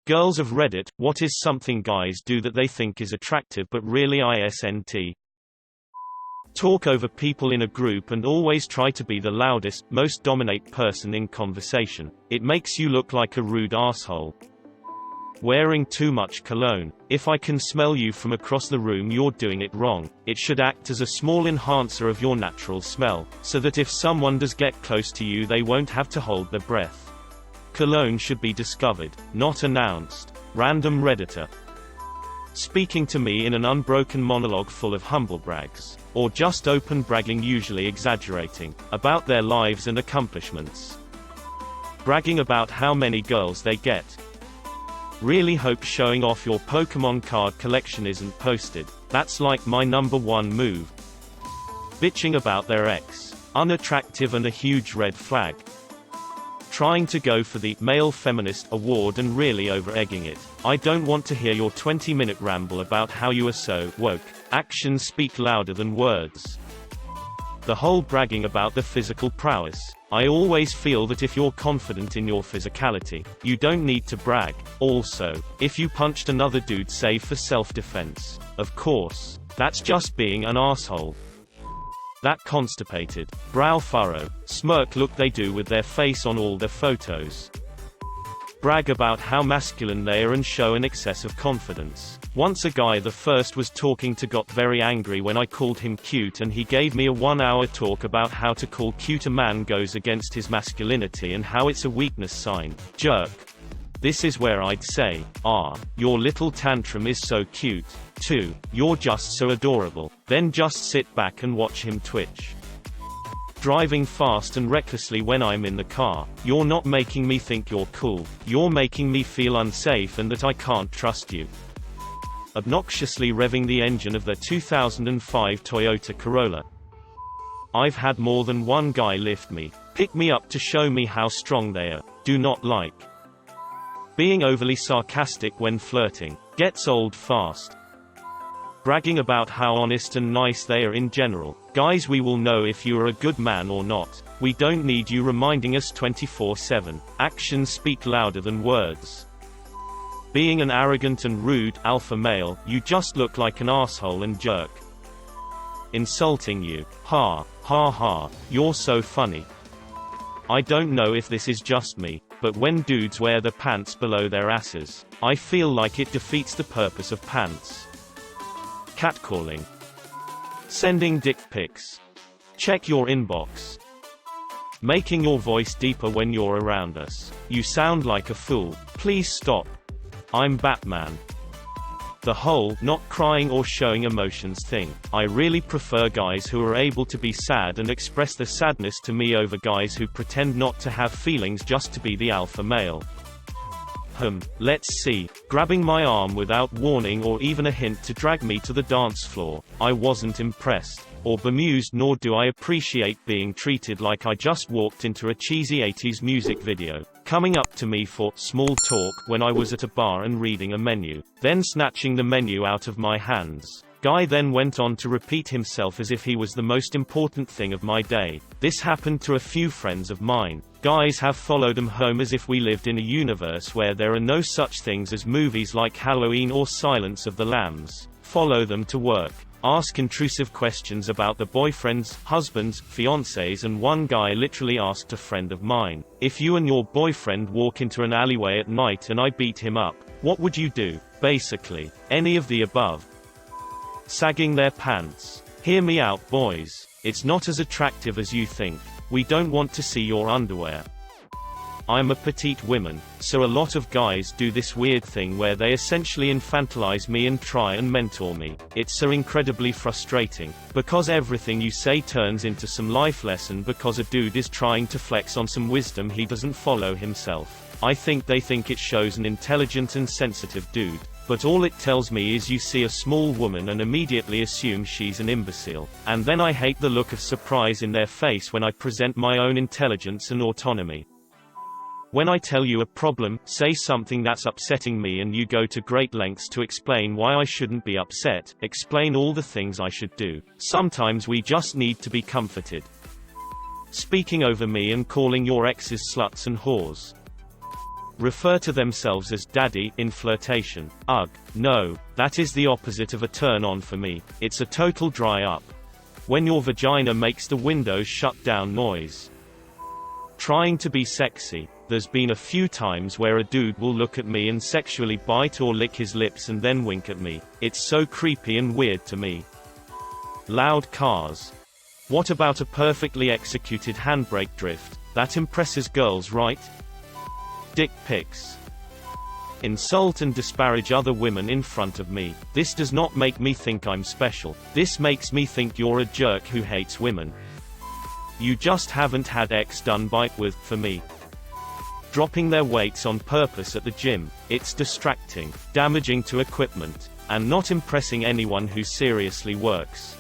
Girls of Reddit, what is something guys do that they think is attractive but really isn't? Talk over people in a group and always try to be the loudest, most dominant person in conversation. It makes you look like a rude asshole. Wearing too much cologne. If I can smell you from across the room, you're doing it wrong. It should act as a small enhancer of your natural smell, so that if someone does get close to you they won't have to hold their breath. Cologne should be discovered, not announced. Random Redditor. Speaking to me in an unbroken monologue full of humblebrags. Or just open bragging, usually exaggerating, about their lives and accomplishments. Bragging about how many girls they get. Really hope showing off your Pokemon card collection isn't posted. That's like my #1 move. Bitching about their ex. Unattractive and a huge red flag. Trying to go for the Male Feminist Award and really over-egging it. I don't want to hear your 20-minute ramble about how you are so woke. Actions speak louder than words. The whole bragging about the physical prowess. I always feel that if you're confident in your physicality, you don't need to brag. Also, if you punched another dude, say for self-defense, of course, that's just being an asshole. That constipated, brow furrow, smirk look they do with their face on all their photos. Brag about how masculine they are and show an excess of confidence. Once a guy the first was talking to got very angry when I called him cute, and he gave me a 1-hour talk about how to call cute a man goes against his masculinity and how it's a weakness sign. Jerk. This is where I'd say, your little tantrum is so cute. 2. You're just so adorable. Then just sit back and watch him twitch. Driving fast and recklessly when I'm in the car. You're not making me think you're cool. You're making me feel unsafe and that I can't trust you. Obnoxiously revving the engine of their 2005 Toyota Corolla. I've had more than one guy lift me, pick me up to show me how strong they are. Do not like. Being overly sarcastic when flirting. Gets old fast. Bragging about how honest and nice they are in general. Guys, we will know if you are a good man or not. We don't need you reminding us 24/7. Actions speak louder than words. Being an arrogant and rude alpha male, you just look like an asshole and jerk. Insulting you. Ha, ha ha, you're so funny. I don't know if this is just me, but when dudes wear their pants below their asses, I feel like it defeats the purpose of pants. Catcalling. Sending dick pics. Check your inbox. Making your voice deeper when you're around us. You sound like a fool. Please stop. I'm Batman. The whole not crying or showing emotions thing. I really prefer guys who are able to be sad and express their sadness to me over guys who pretend not to have feelings just to be the alpha male. Let's see. Grabbing my arm without warning or even a hint to drag me to the dance floor. I wasn't impressed or bemused, nor do I appreciate being treated like I just walked into a cheesy 80s music video. Coming up to me for small talk when I was at a bar and reading a menu, then snatching the menu out of my hands. Guy then went on to repeat himself as if he was the most important thing of my day. This happened to a few friends of mine. Guys have followed him home as if we lived in a universe where there are no such things as movies like Halloween or Silence of the Lambs. Follow them to work. Ask intrusive questions about their boyfriends, husbands, fiancés, and one guy literally asked a friend of mine, if you and your boyfriend walk into an alleyway at night and I beat him up, what would you do? Basically, any of the above. Sagging their pants. Hear me out, boys. It's not as attractive as you think. We don't want to see your underwear. I'm a petite woman, so a lot of guys do this weird thing where they essentially infantilize me and try and mentor me. It's so incredibly frustrating, because everything you say turns into some life lesson because a dude is trying to flex on some wisdom he doesn't follow himself. I think they think it shows an intelligent and sensitive dude. But all it tells me is you see a small woman and immediately assume she's an imbecile. And then I hate the look of surprise in their face when I present my own intelligence and autonomy. When I tell you a problem, say something that's upsetting me, and you go to great lengths to explain why I shouldn't be upset, explain all the things I should do. Sometimes we just need to be comforted. Speaking over me and calling your exes sluts and whores. Refer to themselves as daddy in flirtation. Ugh. No. That is the opposite of a turn-on for me. It's a total dry-up. When your vagina makes the windows shut down noise. Trying to be sexy. There's been a few times where a dude will look at me and sexually bite or lick his lips and then wink at me. It's so creepy and weird to me. Loud cars. What about a perfectly executed handbrake drift? That impresses girls, right? Dick pics. Insult and disparage other women in front of me. This does not make me think I'm special. This makes me think you're a jerk who hates women. You just haven't had X done by with for me. Dropping their weights on purpose at the gym. It's distracting, damaging to equipment, and not impressing anyone who seriously works.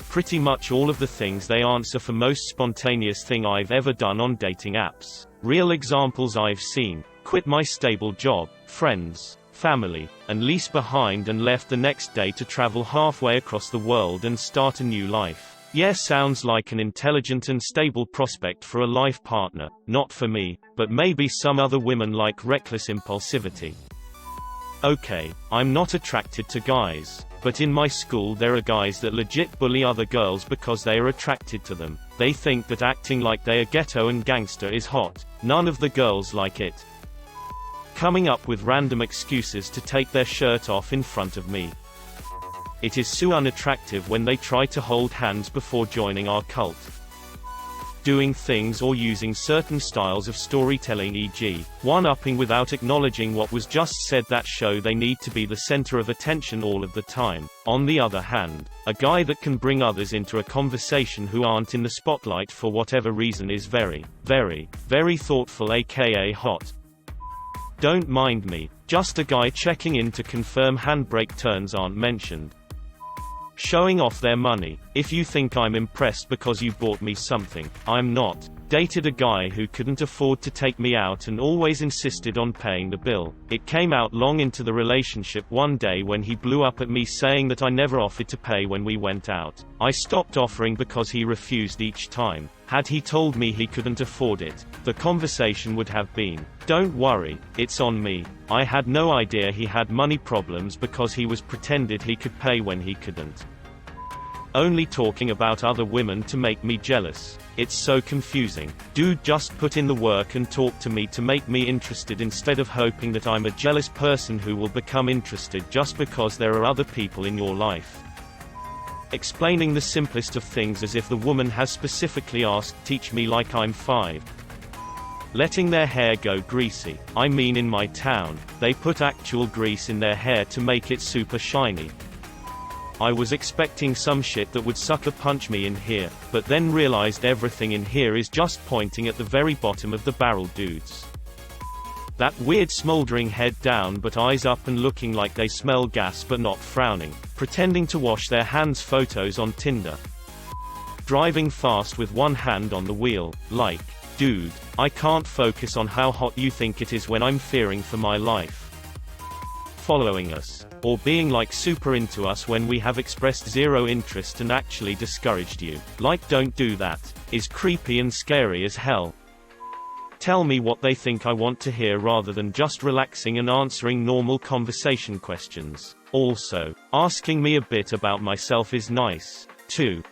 Pretty much all of the things they answer for most spontaneous thing I've ever done on dating apps. Real examples I've seen. Quit my stable job, friends, family, and lease behind and left the next day to travel halfway across the world and start a new life. Yeah, sounds like an intelligent and stable prospect for a life partner. Not for me, but maybe some other women like reckless impulsivity. Okay, I'm not attracted to guys, but in my school there are guys that legit bully other girls because they are attracted to them. They think that acting like they are ghetto and gangster is hot. None of the girls like it. Coming up with random excuses to take their shirt off in front of me. It is so unattractive when they try to hold hands before joining our cult. Doing things or using certain styles of storytelling, e.g., one-upping without acknowledging what was just said, that show they need to be the center of attention all of the time. On the other hand, a guy that can bring others into a conversation who aren't in the spotlight for whatever reason is very, very, very thoughtful, aka hot. Don't mind me, just a guy checking in to confirm handbrake turns aren't mentioned. Showing off their money. If you think I'm impressed because you bought me something, I'm not. Dated a guy who couldn't afford to take me out and always insisted on paying the bill. It came out long into the relationship one day when he blew up at me saying that I never offered to pay when we went out. I stopped offering because he refused each time. Had he told me he couldn't afford it, the conversation would have been, "Don't worry, it's on me." I had no idea he had money problems because he was pretended he could pay when he couldn't. Only talking about other women to make me jealous. It's so confusing. Dude, just put in the work and talk to me to make me interested instead of hoping that I'm a jealous person who will become interested just because there are other people in your life. Explaining the simplest of things as if the woman has specifically asked, "Teach me like I'm 5. Letting their hair go greasy. I mean, in my town, they put actual grease in their hair to make it super shiny. I was expecting some shit that would sucker punch me in here, but then realized everything in here is just pointing at the very bottom of the barrel, dudes. That weird smoldering head down but eyes up and looking like they smell gas but not frowning. Pretending to wash their hands, photos on Tinder. Driving fast with one hand on the wheel, like, dude, I can't focus on how hot you think it is when I'm fearing for my life. Following us. Or being like super into us when we have expressed zero interest and actually discouraged you. Like, don't do that. Is creepy and scary as hell. Tell me what they think I want to hear rather than just relaxing and answering normal conversation questions. Also, asking me a bit about myself is nice, too.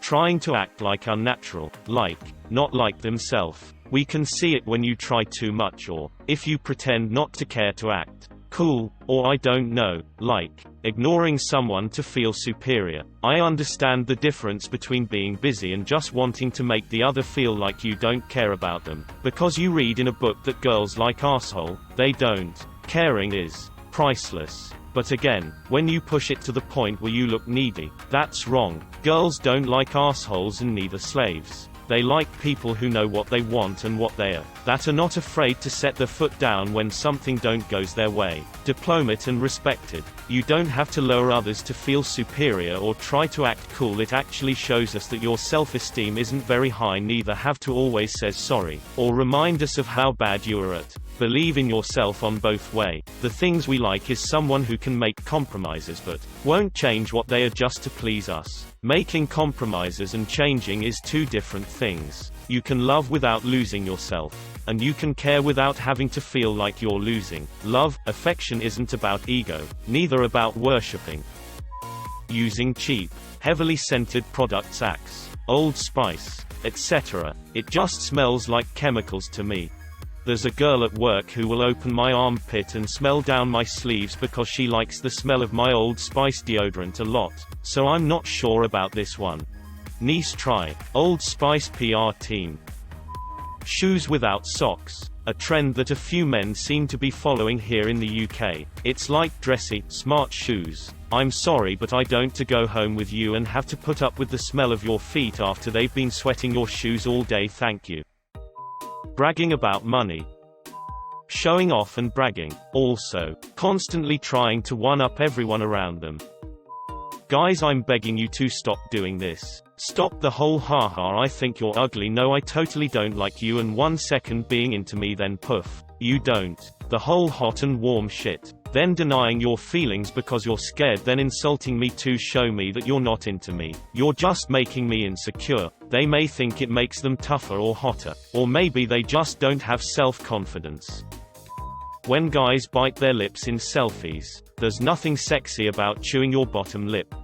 Trying to act like unnatural, like, not like themselves. We can see it when you try too much, or, if you pretend not to care to act cool, or I don't know, like, ignoring someone to feel superior. I understand the difference between being busy and just wanting to make the other feel like you don't care about them. Because you read in a book that girls like asshole, they don't. Caring is priceless. But again, when you push it to the point where you look needy, that's wrong. Girls don't like assholes and neither slaves. They like people who know what they want and what they are, that are not afraid to set their foot down when something don't goes their way. Diplomat and respected. You don't have to lower others to feel superior or try to act cool. It actually shows us that your self-esteem isn't very high. Neither have to always say sorry, or remind us of how bad you are at Believe in yourself on both way. The things we like is someone who can make compromises but won't change what they are just to please us. Making compromises and changing is two different things. You can love without losing yourself. And you can care without having to feel like you're losing. Love, affection isn't about ego, neither about worshipping. Using cheap, heavily scented products, Axe, Old Spice, etc. It just smells like chemicals to me. There's a girl at work who will open my armpit and smell down my sleeves because she likes the smell of my Old Spice deodorant a lot, so I'm not sure about this one. Nice try. Old Spice PR team. Shoes without socks. A trend that a few men seem to be following here in the UK. It's like dressy, smart shoes. I'm sorry but I don't to go home with you and have to put up with the smell of your feet after they've been sweating your shoes all day, thank you. Bragging about money. Showing off and bragging. Also, constantly trying to one-up everyone around them. Guys, I'm begging you to stop doing this. Stop the whole haha I think you're ugly, no I totally don't like you, and 1 second being into me then poof, you don't. The whole hot and warm shit. Then denying your feelings because you're scared, then insulting me to show me that you're not into me. You're just making me insecure. They may think it makes them tougher or hotter. Or maybe they just don't have self-confidence. When guys bite their lips in selfies, there's nothing sexy about chewing your bottom lip.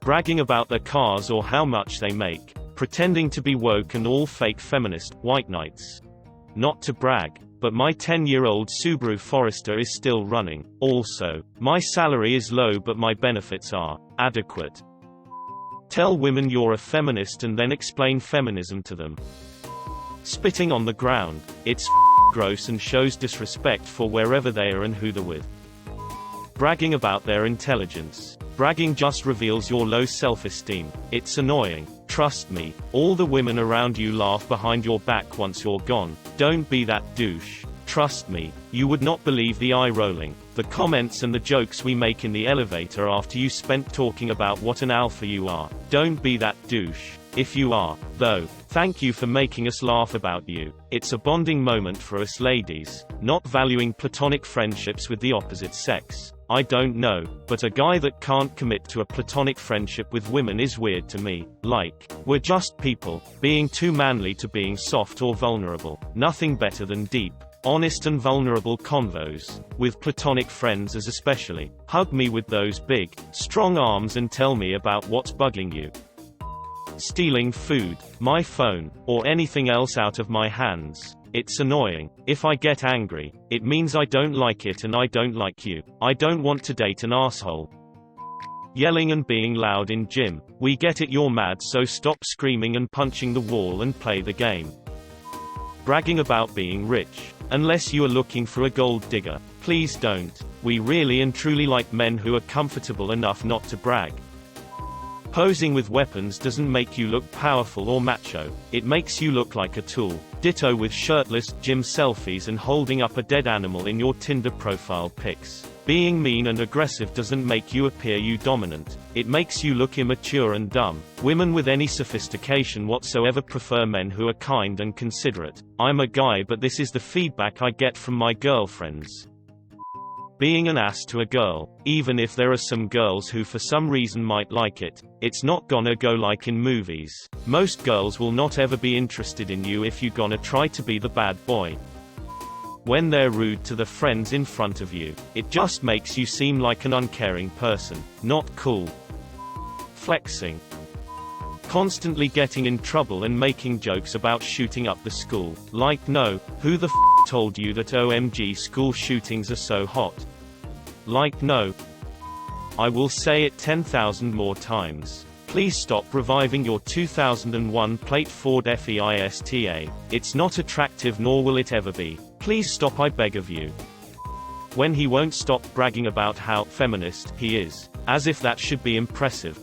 Bragging about their cars or how much they make. Pretending to be woke and all fake feminist, white knights. Not to brag, but my 10-year-old Subaru Forester is still running. Also, my salary is low but my benefits are adequate. Tell women you're a feminist and then explain feminism to them. Spitting on the ground. It's gross and shows disrespect for wherever they are and who they're with. Bragging about their intelligence. Bragging just reveals your low self-esteem. It's annoying. Trust me, all the women around you laugh behind your back once you're gone. Don't be that douche. Trust me, you would not believe the eye rolling, the comments and the jokes we make in the elevator after you spent talking about what an alpha you are. Don't be that douche. If you are, though, thank you for making us laugh about you. It's a bonding moment for us ladies, not valuing platonic friendships with the opposite sex. I don't know, but a guy that can't commit to a platonic friendship with women is weird to me. Like, we're just people, being too manly to being soft or vulnerable. Nothing better than deep, honest and vulnerable convos, with platonic friends as especially. Hug me with those big, strong arms and tell me about what's bugging you. Stealing food, my phone, or anything else out of my hands. It's annoying. If I get angry, it means I don't like it and I don't like you. I don't want to date an asshole. Yelling and being loud in gym. We get it, you're mad, so stop screaming and punching the wall and play the game. Bragging about being rich. Unless you are looking for a gold digger, please don't. We really and truly like men who are comfortable enough not to brag. Posing with weapons doesn't make you look powerful or macho, it makes you look like a tool. Ditto with shirtless, gym selfies and holding up a dead animal in your Tinder profile pics. Being mean and aggressive doesn't make you appear dominant, it makes you look immature and dumb. Women with any sophistication whatsoever prefer men who are kind and considerate. I'm a guy but this is the feedback I get from my girlfriends. Being an ass to a girl, even if there are some girls who for some reason might like it, it's not gonna go like in movies. Most girls will not ever be interested in you if you gonna try to be the bad boy. When they're rude to the friends in front of you, it just makes you seem like an uncaring person. Not cool. Flexing. Constantly getting in trouble and making jokes about shooting up the school. Like, no, who the told you that OMG school shootings are so hot? Like, no. I will say it 10,000 more times. Please stop reviving your 2001 plate Ford Fiesta. It's not attractive nor will it ever be. Please stop, I beg of you. When he won't stop bragging about how feminist he is, as if that should be impressive.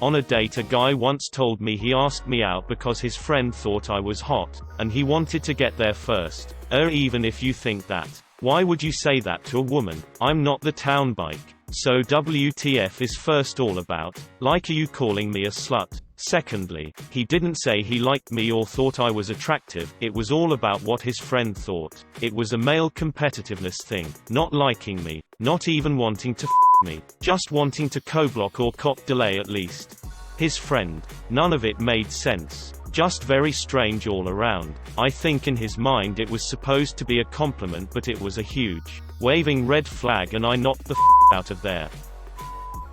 On a date, a guy once told me he asked me out because his friend thought I was hot, and he wanted to get there first. Even if you think that, why would you say that to a woman? I'm not the town bike. So WTF is first all about? Like, are you calling me a slut? Secondly, he didn't say he liked me or thought I was attractive, it was all about what his friend thought. It was a male competitiveness thing, not liking me, not even wanting to me, just wanting to co-block or cop delay at least. His friend. None of it made sense. Just very strange all around. I think in his mind it was supposed to be a compliment, but it was a huge, waving red flag, and I knocked the out of there.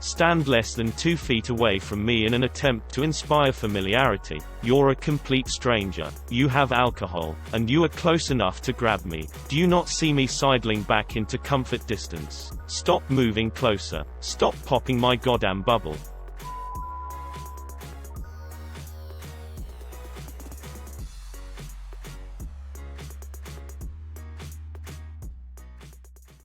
Stand less than 2 feet away from me in an attempt to inspire familiarity. You're a complete stranger. You have alcohol, and you are close enough to grab me. Do you not see me sidling back into comfort distance? Stop moving closer. Stop popping my goddamn bubble.